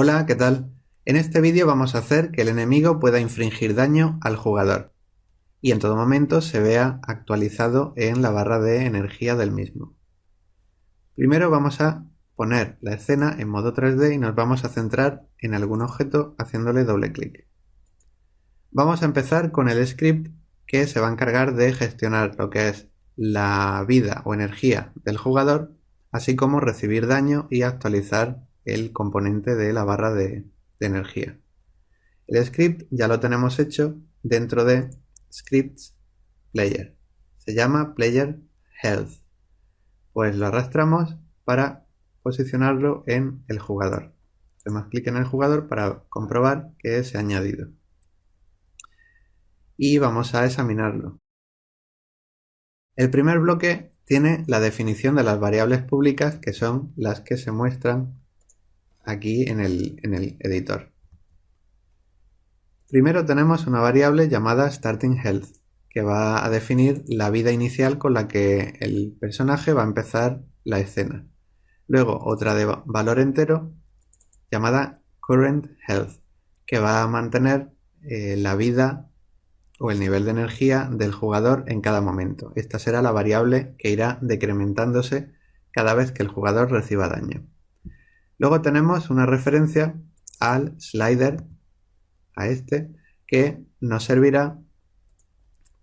Hola, ¿qué tal? En este vídeo vamos a hacer que el enemigo pueda infligir daño al jugador y en todo momento se vea actualizado en la barra de energía del mismo. Primero vamos a poner la escena en modo 3D y nos vamos a centrar en algún objeto haciéndole doble clic. Vamos a empezar con el script que se va a encargar de gestionar lo que es la vida o energía del jugador, así como recibir daño y actualizar el componente de la barra de energía. El script ya lo tenemos hecho dentro de Scripts Player. Se llama Player Health. Pues lo arrastramos para posicionarlo en el jugador. Hacemos clic en el jugador para comprobar que se ha añadido. Y vamos a examinarlo. El primer bloque tiene la definición de las variables públicas, que son las que se muestran aquí en el editor. Primero tenemos una variable llamada Starting Health, que va a definir la vida inicial con la que el personaje va a empezar la escena. Luego otra de valor entero llamada Current Health, que va a mantener la vida o el nivel de energía del jugador en cada momento. Esta será la variable que irá decrementándose cada vez que el jugador reciba daño. Luego tenemos una referencia al slider, a este, que nos servirá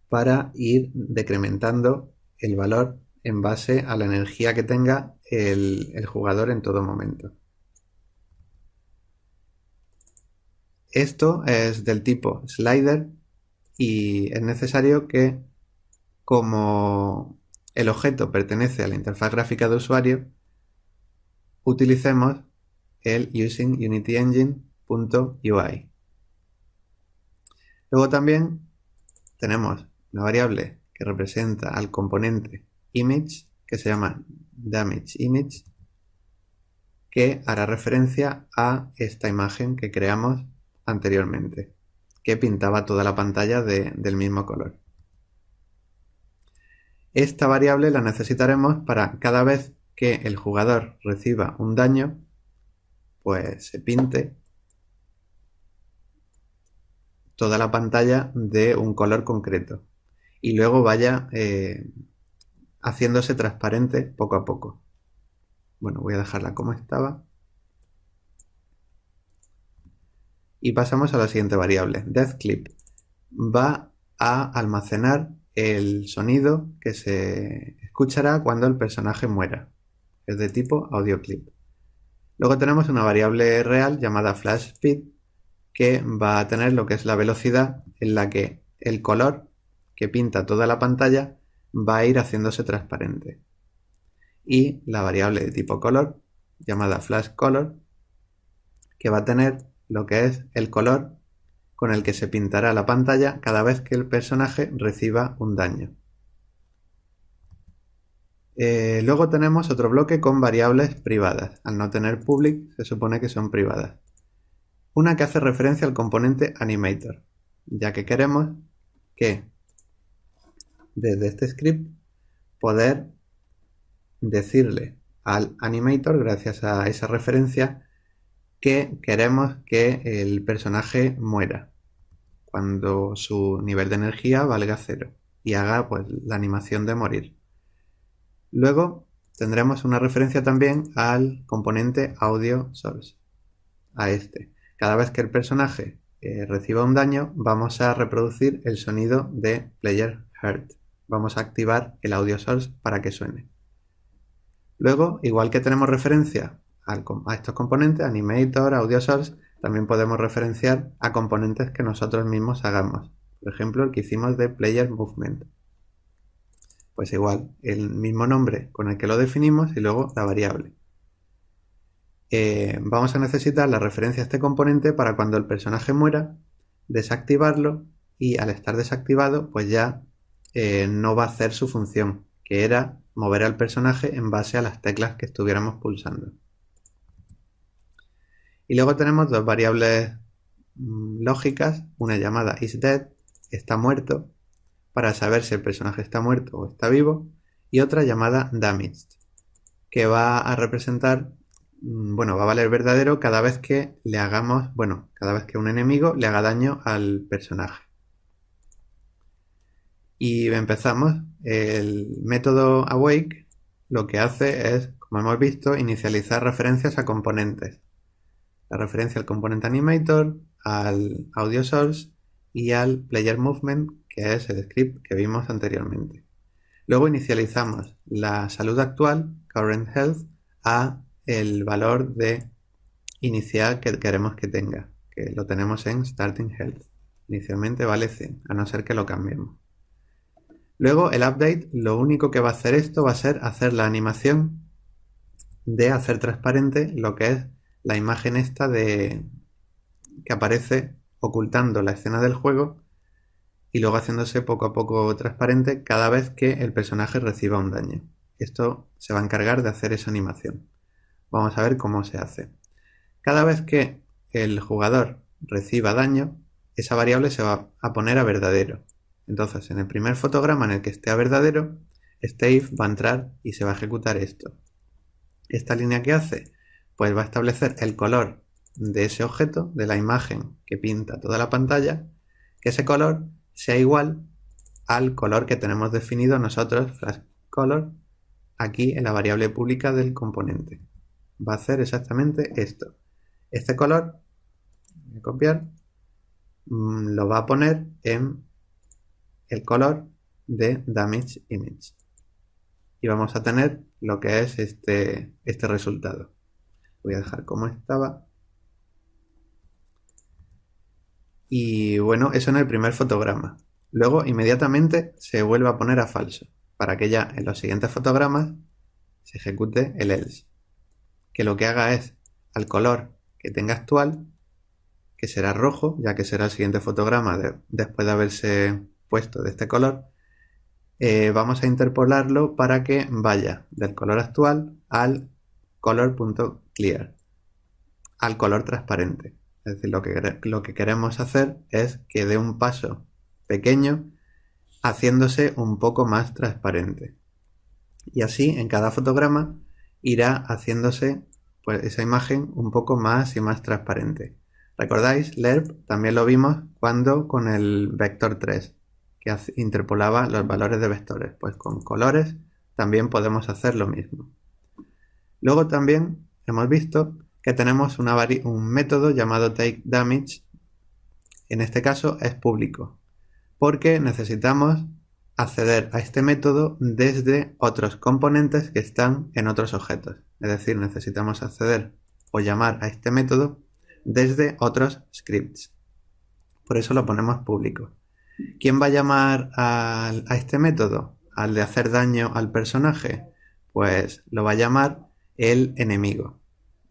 para ir decrementando el valor en base a la energía que tenga el jugador en todo momento. Esto es del tipo slider y es necesario que, como el objeto pertenece a la interfaz gráfica de usuario, utilicemos el usingUnityEngine.ui. Luego también tenemos una variable que representa al componente image, que se llama DamageImage, que hará referencia a esta imagen que creamos anteriormente, que pintaba toda la pantalla del mismo color. Esta variable la necesitaremos para cada vez que el jugador reciba un daño, pues se pinte toda la pantalla de un color concreto y luego vaya haciéndose transparente poco a poco. Bueno, voy a dejarla como estaba. Y pasamos a la siguiente variable, DeathClip. Va a almacenar el sonido que se escuchará cuando el personaje muera. Es de tipo AudioClip. Luego tenemos una variable real llamada FlashSpeed, que va a tener lo que es la velocidad en la que el color que pinta toda la pantalla va a ir haciéndose transparente. Y la variable de tipo color llamada FlashColor, que va a tener lo que es el color con el que se pintará la pantalla cada vez que el personaje reciba un daño. Luego tenemos otro bloque con variables privadas. Al no tener public, se supone que son privadas. Una que hace referencia al componente animator, ya que queremos que desde este script poder decirle al animator, gracias a esa referencia, que queremos que el personaje muera cuando su nivel de energía valga 0 y haga pues la animación de morir. Luego tendremos una referencia también al componente audio source, a este. Cada vez que el personaje reciba un daño, vamos a reproducir el sonido de player heard. Vamos a activar el audio source para que suene. Luego, igual que tenemos referencia a estos componentes, animator, audio source, también podemos referenciar a componentes que nosotros mismos hagamos. Por ejemplo, el que hicimos de player movement. Pues igual, el mismo nombre con el que lo definimos y luego la variable. Vamos a necesitar la referencia a este componente para cuando el personaje muera, desactivarlo, y al estar desactivado pues ya no va a hacer su función, que era mover al personaje en base a las teclas que estuviéramos pulsando. Y luego tenemos dos variables lógicas, una llamada isDead, está muerto, para saber si el personaje está muerto o está vivo, y otra llamada damaged, que va a representar bueno, va a valer verdadero cada vez que le hagamos, bueno, cada vez que un enemigo le haga daño al personaje. Y empezamos. El método awake lo que hace es, como hemos visto, inicializar referencias a componentes. La referencia al componente animator, al audio source y al player movement, que es el script que vimos anteriormente. Luego inicializamos la salud actual, current health, a el valor de inicial que queremos que tenga, que lo tenemos en starting health. Inicialmente vale 100, a no ser que lo cambiemos. Luego el update lo único que va a hacer esto va a ser hacer la animación de hacer transparente lo que es la imagen esta de que aparece ocultando la escena del juego y luego haciéndose poco a poco transparente cada vez que el personaje reciba un daño. Esto se va a encargar de hacer esa animación. Vamos a ver cómo se hace. Cada vez que el jugador reciba daño, esa variable se va a poner a verdadero. Entonces, en el primer fotograma en el que esté a verdadero, este if va a entrar y se va a ejecutar esto. ¿Esta línea qué hace? Pues va a establecer el color de ese objeto, de la imagen que pinta toda la pantalla, que ese color sea igual al color que tenemos definido nosotros, flash color, aquí en la variable pública del componente. Va a hacer exactamente esto. Este color, voy a copiar, lo va a poner en el color de damage image. Y vamos a tener lo que es este resultado. Voy a dejar como estaba. Y bueno, eso en el primer fotograma. Luego inmediatamente se vuelve a poner a falso, para que ya en los siguientes fotogramas se ejecute el else. Que lo que haga es al color que tenga actual, que será rojo, ya que será el siguiente fotograma después de haberse puesto de este color, vamos a interpolarlo para que vaya del color actual al color.clear, al color transparente. Es decir, lo que queremos hacer es que dé un paso pequeño haciéndose un poco más transparente. Y así en cada fotograma irá haciéndose pues, esa imagen un poco más y más transparente. ¿Recordáis? LERP también lo vimos cuando con el vector 3, que interpolaba los valores de vectores. Pues con colores también podemos hacer lo mismo. Luego también hemos visto que tenemos un método llamado takeDamage. En este caso es público, porque necesitamos acceder a este método desde otros componentes que están en otros objetos. Es decir, necesitamos acceder o llamar a este método desde otros scripts. Por eso lo ponemos público. ¿Quién va a llamar a este método? ¿Al de hacer daño al personaje? Pues lo va a llamar el enemigo,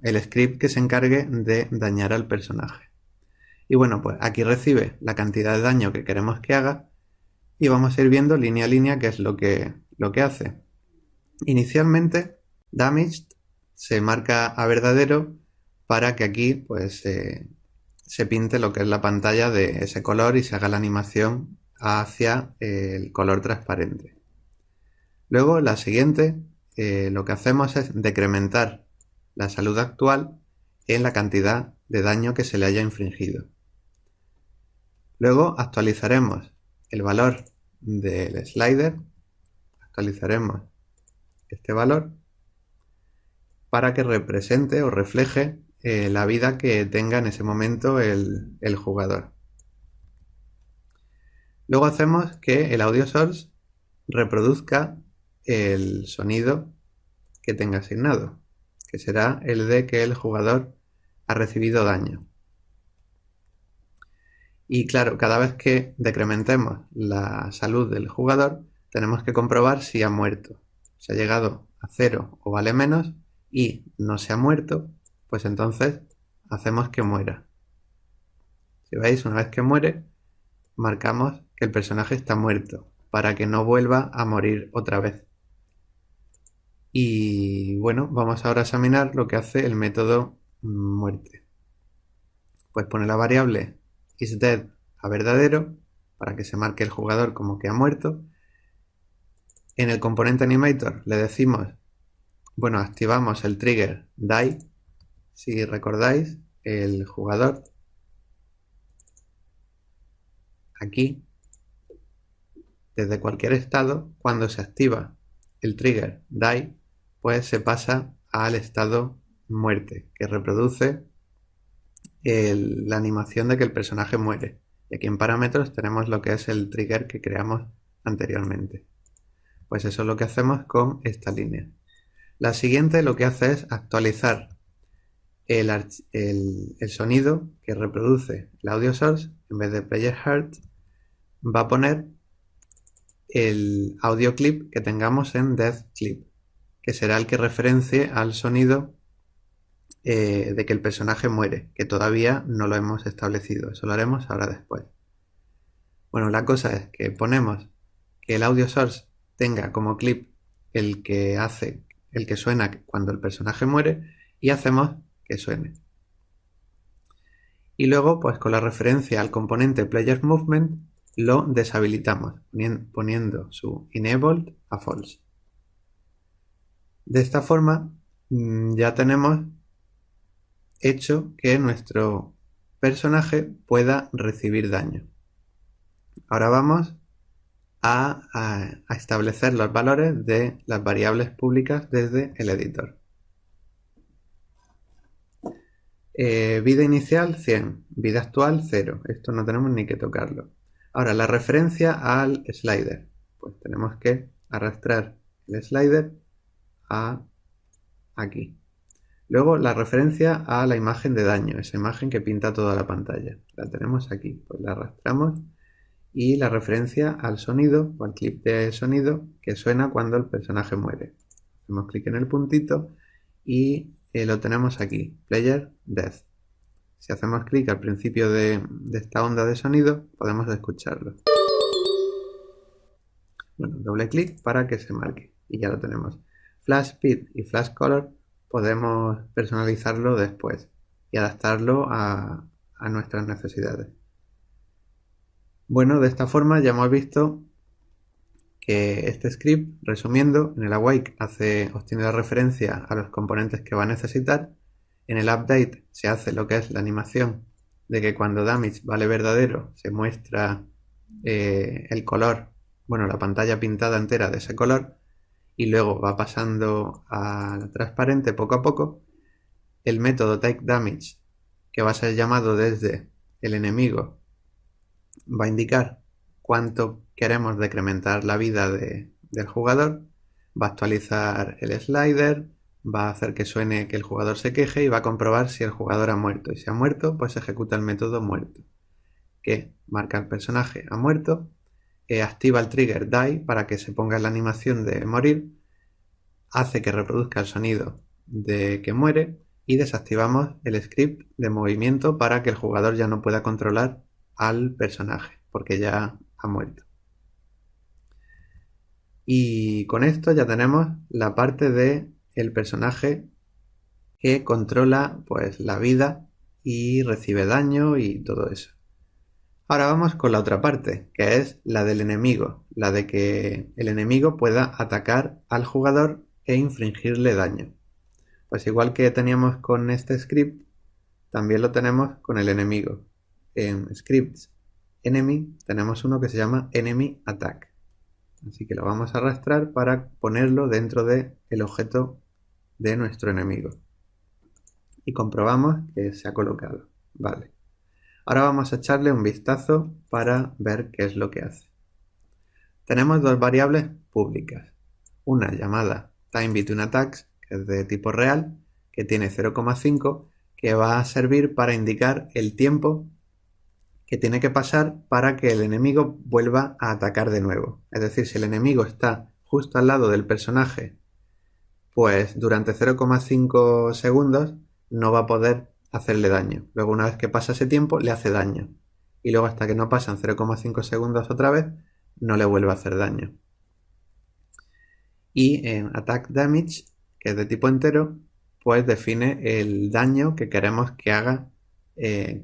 el script que se encargue de dañar al personaje. Y bueno, pues aquí recibe la cantidad de daño que queremos que haga y vamos a ir viendo línea a línea qué es lo que hace. Inicialmente, damaged se marca a verdadero para que aquí pues se pinte lo que es la pantalla de ese color y se haga la animación hacia el color transparente. Luego, la siguiente, lo que hacemos es decrementar la salud actual en la cantidad de daño que se le haya infringido. Luego actualizaremos el valor del slider, actualizaremos este valor para que represente o refleje la vida que tenga en ese momento el jugador. Luego hacemos que el audio source reproduzca el sonido que tenga asignado, que será el de que el jugador ha recibido daño. Y claro, cada vez que decrementemos la salud del jugador, tenemos que comprobar si ha muerto. Si ha llegado a 0 o vale menos y no se ha muerto, pues entonces hacemos que muera. Si veis, una vez que muere, marcamos que el personaje está muerto, para que no vuelva a morir otra vez. Y bueno, vamos ahora a examinar lo que hace el método muerte. Pues pone la variable isDead a verdadero para que se marque el jugador como que ha muerto. En el componente animator le decimos, bueno, activamos el trigger die si recordáis, el jugador aquí, desde cualquier estado, cuando se activa el trigger die, pues se pasa al estado muerte, que reproduce la animación de que el personaje muere. Y aquí en parámetros tenemos lo que es el trigger que creamos anteriormente. Pues eso es lo que hacemos con esta línea. La siguiente lo que hace es actualizar el sonido que reproduce el audio source. En vez de player heard, va a poner el audio clip que tengamos en death clip, que será el que referencie al sonido de que el personaje muere, que todavía no lo hemos establecido. Eso lo haremos ahora después. Bueno, la cosa es que ponemos que el audio source tenga como clip el que suena cuando el personaje muere, y hacemos que suene. Y luego, pues con la referencia al componente player movement, lo deshabilitamos poniendo su enabled a false. De esta forma ya tenemos hecho que nuestro personaje pueda recibir daño. Ahora vamos a establecer los valores de las variables públicas desde el editor. Vida inicial 100, vida actual 0. Esto no tenemos ni que tocarlo. Ahora, la referencia al slider. Pues tenemos que arrastrar el slider a aquí. Luego la referencia a la imagen de daño, esa imagen que pinta toda la pantalla. La tenemos aquí, pues la arrastramos. Y la referencia al sonido o al clip de sonido que suena cuando el personaje muere. Hacemos clic en el puntito y lo tenemos aquí, player death. Si hacemos clic al principio de esta onda de sonido, podemos escucharlo. Bueno, doble clic para que se marque y ya lo tenemos. Flash speed y flash color podemos personalizarlo después y adaptarlo a nuestras necesidades. Bueno, de esta forma ya hemos visto que este script, resumiendo, en el awake obtiene la referencia a los componentes que va a necesitar. En el update se hace lo que es la animación de que cuando damage vale verdadero se muestra el color, bueno, la pantalla pintada entera de ese color, y luego va pasando a la transparente poco a poco. El método takeDamage, que va a ser llamado desde el enemigo, va a indicar cuánto queremos decrementar la vida del jugador, va a actualizar el slider, va a hacer que suene que el jugador se queje y va a comprobar si el jugador ha muerto. Y si ha muerto, pues ejecuta el método muerto, que marca el personaje ha muerto, activa el trigger die para que se ponga la animación de morir, hace que reproduzca el sonido de que muere y desactivamos el script de movimiento para que el jugador ya no pueda controlar al personaje porque ya ha muerto. Y con esto ya tenemos la parte de el personaje que controla pues la vida y recibe daño y todo eso. Ahora vamos con la otra parte, que es la del enemigo, la de que el enemigo pueda atacar al jugador e infligirle daño. Pues igual que teníamos con este script, también lo tenemos con el enemigo. En scripts enemy tenemos uno que se llama enemy attack. Así que lo vamos a arrastrar para ponerlo dentro del objeto de nuestro enemigo. Y comprobamos que se ha colocado. Vale. Ahora vamos a echarle un vistazo para ver qué es lo que hace. Tenemos dos variables públicas. Una llamada timeBetweenAttacks, que es de tipo real, que tiene 0,5, que va a servir para indicar el tiempo que tiene que pasar para que el enemigo vuelva a atacar de nuevo. Es decir, si el enemigo está justo al lado del personaje, pues durante 0,5 segundos no va a poder hacerle daño. Luego, una vez que pasa ese tiempo, le hace daño. Y luego, hasta que no pasan 0,5 segundos otra vez, no le vuelve a hacer daño. Y en Attack Damage, que es de tipo entero, pues define el daño que queremos que haga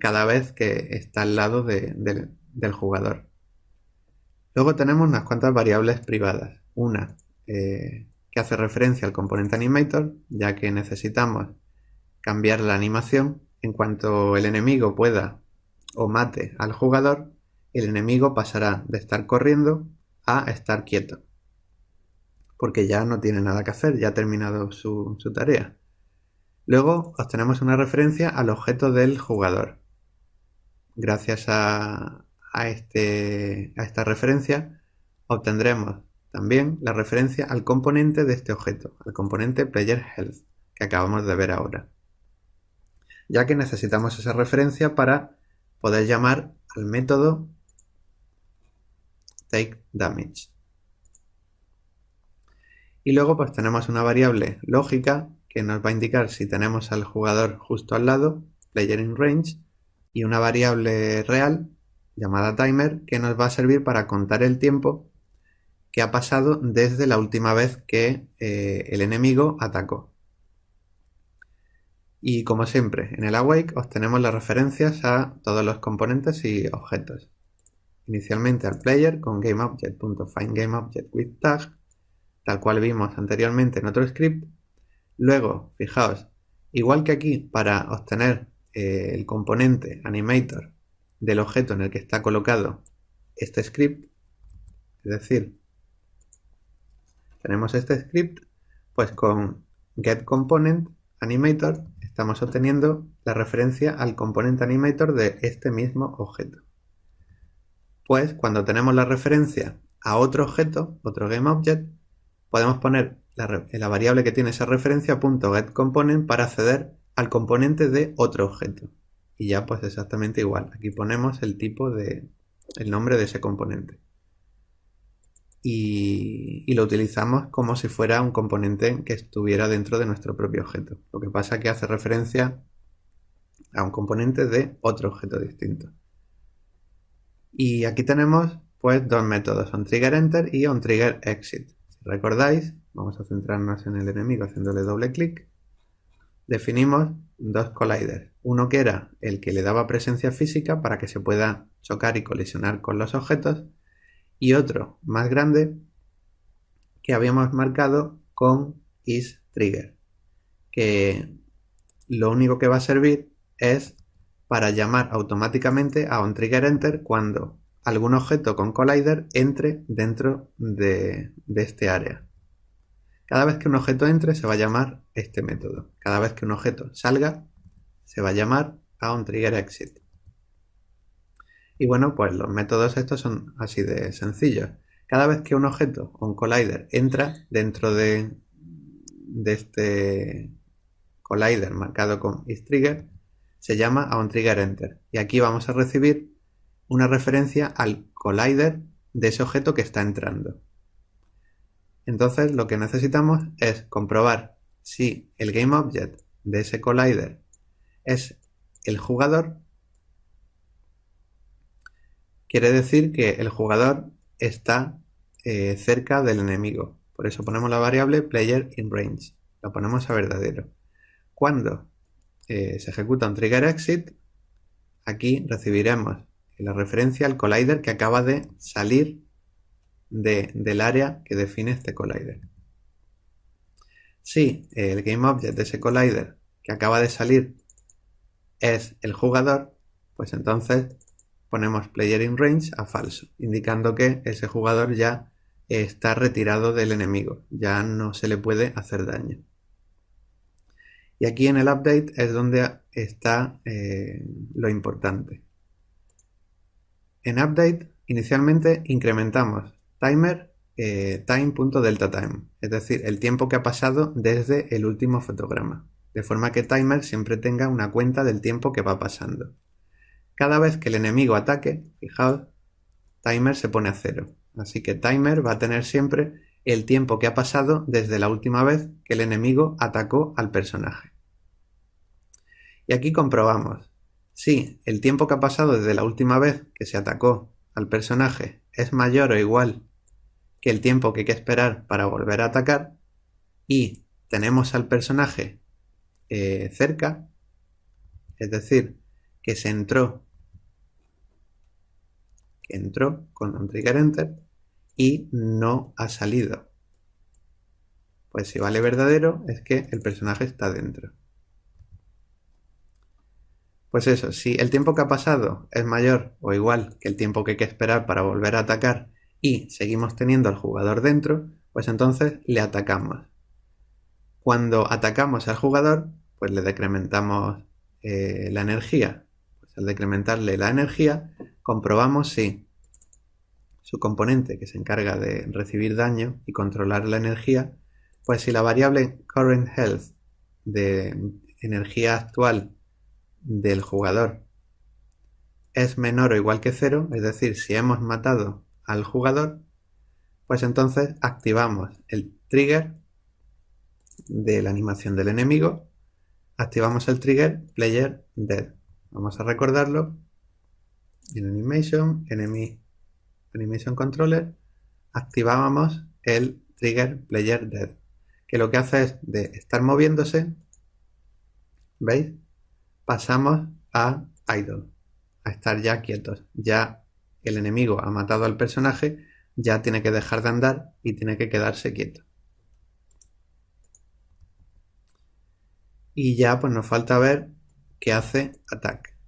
cada vez que está al lado del jugador. Luego tenemos unas cuantas variables privadas. Una que hace referencia al componente animator, ya que necesitamos cambiar la animación. En cuanto el enemigo pueda o mate al jugador, el enemigo pasará de estar corriendo a estar quieto, porque ya no tiene nada que hacer, ya ha terminado su tarea. Luego obtenemos una referencia al objeto del jugador. Gracias a esta referencia obtendremos también la referencia al componente de este objeto, al componente playerHealth, que acabamos de ver ahora, ya que necesitamos esa referencia para poder llamar al método takeDamage. Y luego pues tenemos una variable lógica que nos va a indicar si tenemos al jugador justo al lado, playerInRange, y una variable real llamada timer que nos va a servir para contar el tiempo que ha pasado desde la última vez que el enemigo atacó. Y como siempre, en el awake obtenemos las referencias a todos los componentes y objetos. Inicialmente al player con GameObject.findGameObjectWithTag, tal cual vimos anteriormente en otro script. Luego, fijaos, igual que aquí, para obtener el componente animator del objeto en el que está colocado este script, es decir, tenemos este script, pues con getComponentAnimator estamos obteniendo la referencia al componente animator de este mismo objeto. Pues cuando tenemos la referencia a otro objeto, otro GameObject, podemos poner la variable que tiene esa referencia .getComponent para acceder al componente de otro objeto. Y ya pues exactamente igual. Aquí ponemos el nombre de ese componente. Y lo utilizamos como si fuera un componente que estuviera dentro de nuestro propio objeto. Lo que pasa es que hace referencia a un componente de otro objeto distinto. Y aquí tenemos pues dos métodos, onTriggerEnter y onTriggerExit. Si recordáis, vamos a centrarnos en el enemigo haciéndole doble clic. Definimos dos colliders. Uno que era el que le daba presencia física para que se pueda chocar y colisionar con los objetos. Y otro más grande que habíamos marcado con isTrigger, que lo único que va a servir es para llamar automáticamente a onTriggerEnter cuando algún objeto con collider entre dentro de este área. Cada vez que un objeto entre se va a llamar este método. Cada vez que un objeto salga se va a llamar a onTriggerExit. Y bueno, pues los métodos estos son así de sencillos. Cada vez que un objeto o un collider entra dentro de este collider marcado con isTrigger, se llama a onTriggerEnter. Y aquí vamos a recibir una referencia al collider de ese objeto que está entrando. Entonces lo que necesitamos es comprobar si el GameObject de ese collider es el jugador. Quiere decir que el jugador está cerca del enemigo. Por eso ponemos la variable playerInRange. La ponemos a verdadero. Cuando se ejecuta un TriggerExit, aquí recibiremos la referencia al collider que acaba de salir del área que define este collider. Si el GameObject de ese collider que acaba de salir es el jugador, pues entonces ponemos playerInRange a falso, indicando que ese jugador ya está retirado del enemigo, ya no se le puede hacer daño. Y aquí en el update es donde está lo importante. En update inicialmente incrementamos timer time.deltaTime, es decir, el tiempo que ha pasado desde el último fotograma, de forma que timer siempre tenga una cuenta del tiempo que va pasando. Cada vez que el enemigo ataque, fijaos, timer se pone a 0. Así que timer va a tener siempre el tiempo que ha pasado desde la última vez que el enemigo atacó al personaje. Y aquí comprobamos si el tiempo que ha pasado desde la última vez que se atacó al personaje es mayor o igual que el tiempo que hay que esperar para volver a atacar y tenemos al personaje cerca, es decir, que entró con onTriggerEnter y no ha salido. Pues si vale verdadero es que el personaje está dentro. Pues eso, si el tiempo que ha pasado es mayor o igual que el tiempo que hay que esperar para volver a atacar y seguimos teniendo al jugador dentro, pues entonces le atacamos. Cuando atacamos al jugador, pues le decrementamos la energía. Pues al decrementarle la energía, comprobamos si su componente que se encarga de recibir daño y controlar la energía, pues si la variable current health de energía actual del jugador es menor o igual que 0, es decir, si hemos matado al jugador, pues entonces activamos el trigger de la animación del enemigo, activamos el trigger player dead. Vamos a recordarlo en animation, animation controller, activábamos el trigger player dead, que lo que hace es de estar moviéndose, ¿veis? Pasamos a idle, a estar ya quietos. Ya el enemigo ha matado al personaje, ya tiene que dejar de andar y tiene que quedarse quieto. Y ya pues nos falta ver qué hace attack.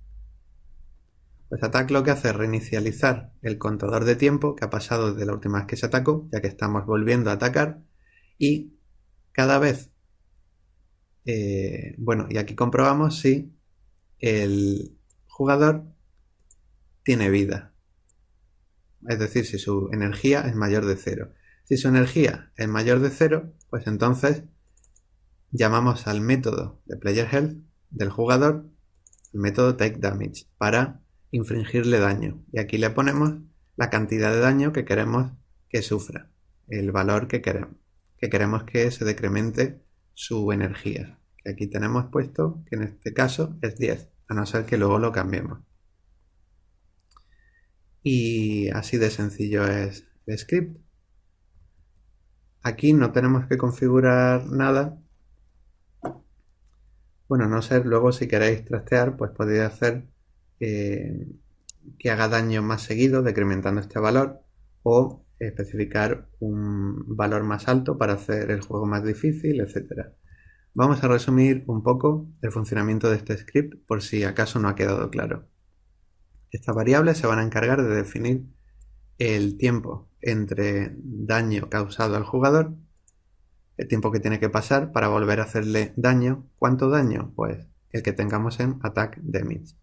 Pues attack lo que hace es reinicializar el contador de tiempo que ha pasado desde la última vez que se atacó, ya que estamos volviendo a atacar, y cada vez, bueno, y aquí comprobamos si el jugador tiene vida, es decir, si su energía es mayor de 0. Si su energía es mayor de 0, pues entonces llamamos al método de player health del jugador, el método take damage, para infligirle daño. Y aquí le ponemos la cantidad de daño que queremos que sufra, el valor que queremos que se decremente su energía. Que aquí tenemos puesto que en este caso es 10, a no ser que luego lo cambiemos. Y así de sencillo es el script. Aquí no tenemos que configurar nada. Bueno, no ser luego si queréis trastear, pues podéis hacer que haga daño más seguido, decrementando este valor, o especificar un valor más alto para hacer el juego más difícil, etc. Vamos a resumir un poco el funcionamiento de este script por si acaso no ha quedado claro. Estas variables se van a encargar de definir el tiempo entre daño causado al jugador, el tiempo que tiene que pasar para volver a hacerle daño. ¿Cuánto daño? Pues el que tengamos en attack damage.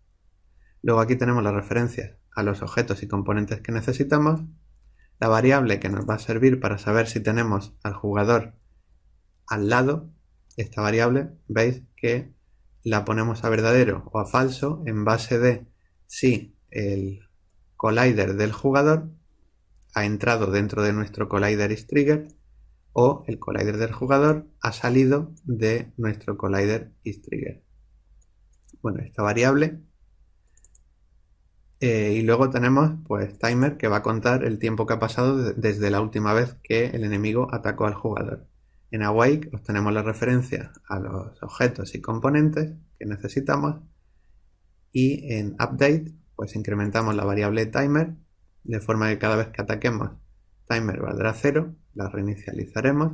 Luego aquí tenemos las referencias a los objetos y componentes que necesitamos, la variable que nos va a servir para saber si tenemos al jugador al lado. Esta variable, veis que la ponemos a verdadero o a falso en base de si el collider del jugador ha entrado dentro de nuestro collider is trigger o el collider del jugador ha salido de nuestro collider is trigger. Bueno, esta variable. Y luego tenemos pues timer, que va a contar el tiempo que ha pasado desde la última vez que el enemigo atacó al jugador. En awake obtenemos la referencia a los objetos y componentes que necesitamos, y en update pues incrementamos la variable timer de forma que cada vez que ataquemos timer valdrá 0, la reinicializaremos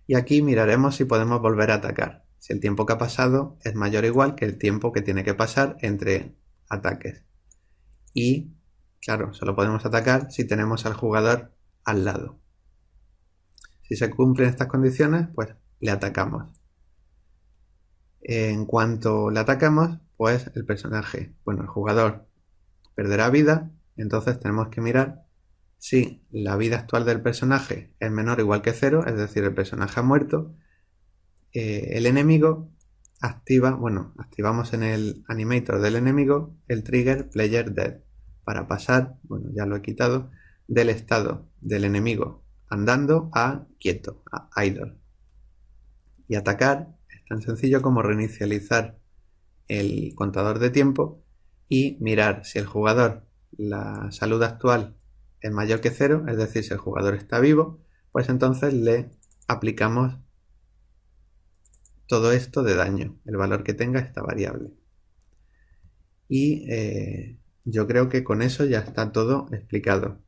y aquí miraremos si podemos volver a atacar, si el tiempo que ha pasado es mayor o igual que el tiempo que tiene que pasar entre ataques. Y claro, solo podemos atacar si tenemos al jugador al lado. Si se cumplen estas condiciones, pues le atacamos. En cuanto le atacamos, pues el personaje, bueno, el jugador perderá vida. Entonces tenemos que mirar si la vida actual del personaje es menor o igual que 0, es decir, el personaje ha muerto. El enemigo activamos en el animator del enemigo el trigger player dead para pasar, bueno, ya lo he quitado, del estado del enemigo andando a quieto, a idle. Y atacar es tan sencillo como reinicializar el contador de tiempo y mirar si el jugador, la salud actual es mayor que 0, es decir, si el jugador está vivo, pues entonces le aplicamos todo esto de daño, el valor que tenga esta variable. Y yo creo que con eso ya está todo explicado.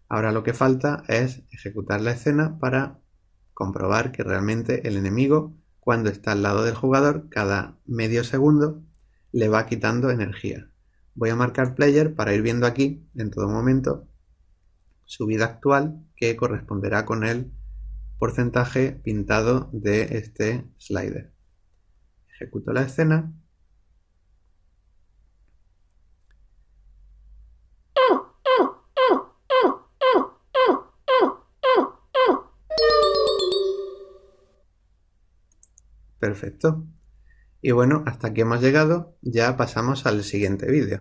Ahora lo que falta es ejecutar la escena para comprobar que realmente el enemigo, cuando está al lado del jugador, cada medio segundo le va quitando energía. Voy a marcar player para ir viendo aquí, en todo momento, su vida actual, que corresponderá con el porcentaje pintado de este slider. Ejecuto la escena. Perfecto. Y bueno, hasta aquí hemos llegado, ya pasamos al siguiente vídeo.